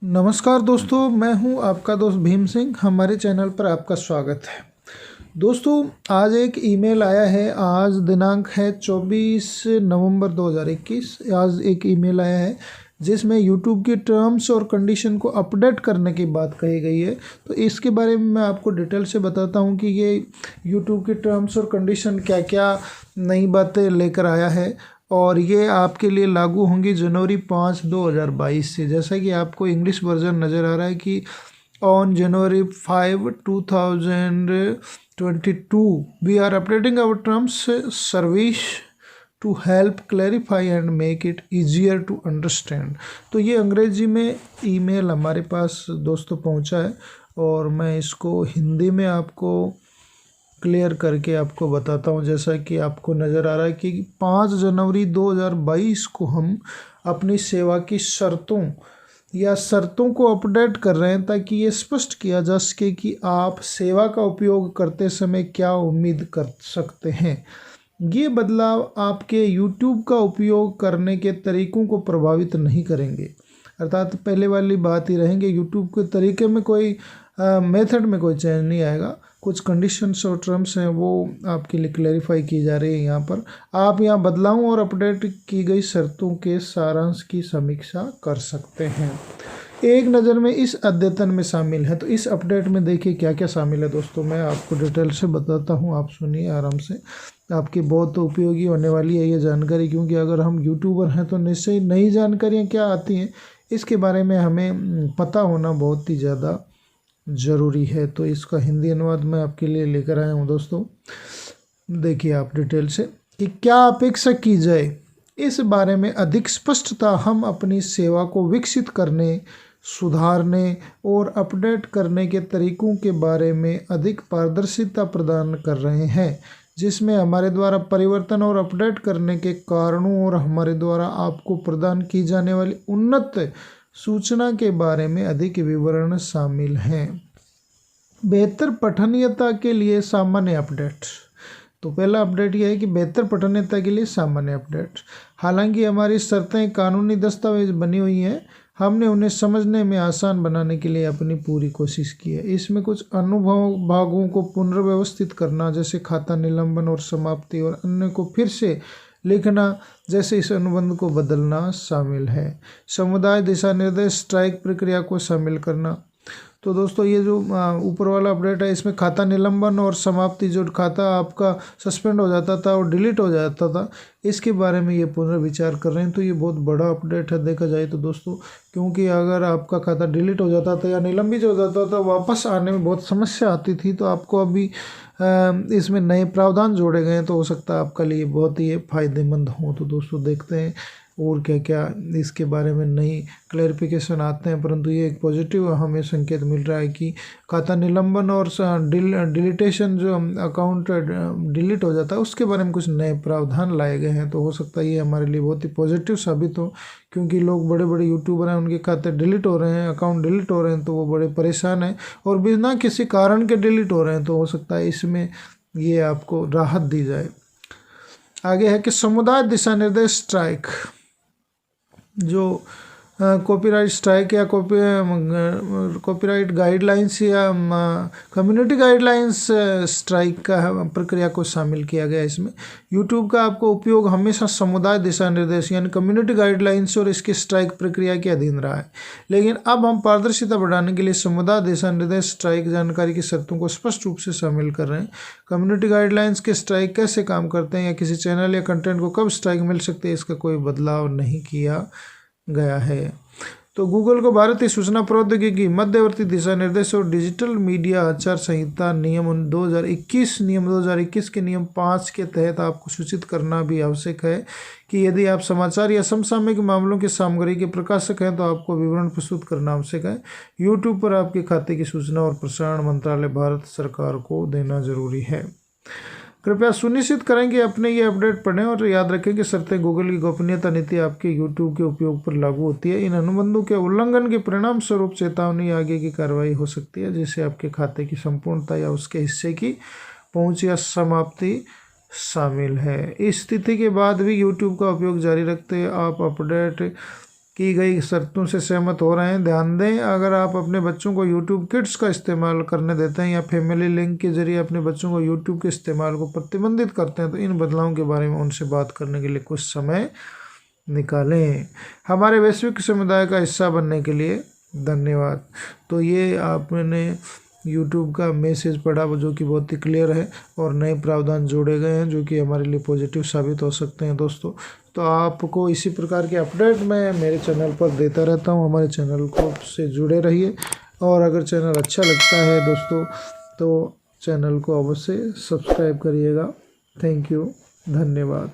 नमस्कार दोस्तों, मैं हूं आपका दोस्त भीम सिंह। हमारे चैनल पर आपका स्वागत है। दोस्तों, आज एक ईमेल आया है। आज दिनांक है 24 नवंबर 2021। आज एक ईमेल आया है जिसमें YouTube की टर्म्स और कंडीशन को अपडेट करने की बात कही गई है। तो इसके बारे में मैं आपको डिटेल से बताता हूं कि ये YouTube की टर्म्स और कंडीशन क्या क्या नई बातें लेकर आया है और ये आपके लिए लागू होंगी जनवरी 5 2022 से। जैसा कि आपको इंग्लिश वर्जन नज़र आ रहा है कि on January 5 2022 we are updating our terms service to help clarify and make it easier to understand. तो ये अंग्रेजी में ईमेल हमारे पास दोस्तों पहुंचा है और मैं इसको हिंदी में आपको क्लियर करके आपको बताता हूँ। जैसा कि आपको नज़र आ रहा है कि 5 जनवरी 2022 को हम अपनी सेवा की शर्तों को अपडेट कर रहे हैं ताकि ये स्पष्ट किया जा सके कि आप सेवा का उपयोग करते समय क्या उम्मीद कर सकते हैं। ये बदलाव आपके YouTube का उपयोग करने के तरीकों को प्रभावित नहीं करेंगे, अर्थात पहले वाली बात ही रहेंगे। YouTube के तरीके में कोई मेथड में कोई चेंज नहीं आएगा। कुछ कंडीशंस और टर्म्स हैं वो आपके लिए क्लैरिफाई की जा रही है। यहाँ पर आप यहाँ बदलावों और अपडेट की गई शर्तों के सारांश की समीक्षा कर सकते हैं। एक नज़र में इस अद्यतन में शामिल है। तो इस अपडेट में देखिए क्या क्या शामिल है दोस्तों, मैं आपको डिटेल से बताता हूँ। आप सुनिए आराम से, आपकी बहुत उपयोगी होने वाली है ये जानकारी, क्योंकि अगर हम यूट्यूबर हैं तो निश्चय नई जानकारियाँ क्या आती हैं इसके बारे में हमें पता होना बहुत ही ज़्यादा ज़रूरी है। तो इसका हिंदी अनुवाद मैं आपके लिए लेकर आया हूँ दोस्तों। देखिए आप डिटेल से कि क्या अपेक्षा की जाए इस बारे में अधिक स्पष्टता हम अपनी सेवा को विकसित करने, सुधारने और अपडेट करने के तरीकों के बारे में अधिक पारदर्शिता प्रदान कर रहे हैं, जिसमें हमारे द्वारा परिवर्तन और अपडेट करने के कारणों और हमारे द्वारा आपको प्रदान की जाने वाली उन्नत सूचना के बारे में अधिक विवरण शामिल हैं। बेहतर पठनीयता के लिए सामान्य अपडेट। तो पहला अपडेट यह है कि बेहतर पठनीयता के लिए सामान्य अपडेट। हालांकि हमारी शर्तें कानूनी दस्तावेज बनी हुई हैं, हमने उन्हें समझने में आसान बनाने के लिए अपनी पूरी कोशिश की है। इसमें कुछ अनुभव भागों को पुनर्व्यवस्थित करना, जैसे खाता निलंबन और समाप्ति, और अन्य को फिर से लिखना, जैसे इस अनुबंध को बदलना शामिल है। समुदाय दिशा निर्देश स्ट्राइक प्रक्रिया को शामिल करना। तो दोस्तों ये जो ऊपर वाला अपडेट है इसमें खाता निलंबन और समाप्ति, जो खाता आपका सस्पेंड हो जाता था और डिलीट हो जाता था, इसके बारे में ये पुनर्विचार कर रहे हैं। तो ये बहुत बड़ा अपडेट है देखा जाए तो दोस्तों, क्योंकि अगर आपका खाता डिलीट हो जाता था या निलंबित हो जाता था, वापस आने में बहुत समस्या आती थी। तो आपको अभी इसमें नए प्रावधान जोड़े गए हैं, तो हो सकता है आपके लिए बहुत ही फायदेमंद हो। तो दोस्तों देखते हैं और क्या क्या इसके बारे में नई क्लैरिफिकेशन आते हैं, परंतु ये एक पॉजिटिव हमें संकेत मिल रहा है कि खाता निलंबन और डिलीटेशन, जो अकाउंट डिलीट हो जाता है, उसके बारे में कुछ नए प्रावधान लाए गए हैं। तो हो सकता है ये हमारे लिए बहुत ही पॉजिटिव साबित हो, क्योंकि लोग बड़े बड़े यूट्यूबर हैं, उनके खाते डिलीट हो रहे हैं, अकाउंट डिलीट हो रहे हैं, तो वो बड़े परेशान हैं और बिना किसी कारण के डिलीट हो रहे हैं। तो हो सकता है इसमें ये आपको राहत दी जाए। आगे है कि समुदाय दिशा निर्देश स्ट्राइक, जो कॉपीराइट स्ट्राइक या कॉपीराइट गाइडलाइंस या कम्युनिटी गाइडलाइंस स्ट्राइक का प्रक्रिया को शामिल किया गया। इसमें यूट्यूब का आपको उपयोग हमेशा समुदाय दिशा निर्देश यानी कम्युनिटी गाइडलाइंस और इसकी स्ट्राइक प्रक्रिया के अधीन रहा है, लेकिन अब हम पारदर्शिता बढ़ाने के लिए समुदाय दिशा निर्देश स्ट्राइक जानकारी की शर्तों को स्पष्ट रूप से शामिल कर रहे हैं। कम्युनिटी गाइडलाइंस के स्ट्राइक कैसे काम करते हैं या किसी चैनल या कंटेंट को कब स्ट्राइक मिल सकती है, इसका कोई बदलाव नहीं किया गया है। तो गूगल को भारतीय सूचना प्रौद्योगिकी मध्यवर्ती दिशा निर्देश और डिजिटल मीडिया आचार संहिता नियम 2021 के नियम 5 के तहत आपको सूचित करना भी आवश्यक है कि यदि आप समाचार या समसामयिक मामलों की सामग्री के प्रकाशक हैं तो आपको विवरण प्रस्तुत करना आवश्यक है। यूट्यूब पर आपके खाते की सूचना और प्रसारण मंत्रालय भारत सरकार को देना जरूरी है। कृपया सुनिश्चित करें कि अपने ये अपडेट पढ़ें और याद रखें कि शर्तें गूगल की गोपनीयता नीति आपके यूट्यूब के उपयोग पर लागू होती है। इन अनुबंधों के उल्लंघन के परिणाम स्वरूप चेतावनी आगे की कार्रवाई हो सकती है, जिससे आपके खाते की संपूर्णता या उसके हिस्से की पहुंच या समाप्ति शामिल है। इस स्थिति के बाद भी यूट्यूब का उपयोग जारी रखते आप अपडेट की गई शर्तों से सहमत हो रहे हैं। ध्यान दें, अगर आप अपने बच्चों को यूट्यूब किड्स का इस्तेमाल करने देते हैं या फैमिली लिंक के जरिए अपने बच्चों को यूट्यूब के इस्तेमाल को प्रतिबंधित करते हैं तो इन बदलावों के बारे में उनसे बात करने के लिए कुछ समय निकालें। हमारे वैश्विक समुदाय का हिस्सा बनने के लिए धन्यवाद। तो ये आपने YouTube का मैसेज पढ़ा जो कि बहुत ही क्लियर है और नए प्रावधान जोड़े गए हैं जो कि हमारे लिए पॉजिटिव साबित हो सकते हैं दोस्तों। तो आपको इसी प्रकार के अपडेट मैं मेरे चैनल पर देता रहता हूं। हमारे चैनल को से जुड़े रहिए और अगर चैनल अच्छा लगता है दोस्तों तो चैनल को अवश्य सब्सक्राइब करिएगा। थैंक यू, धन्यवाद।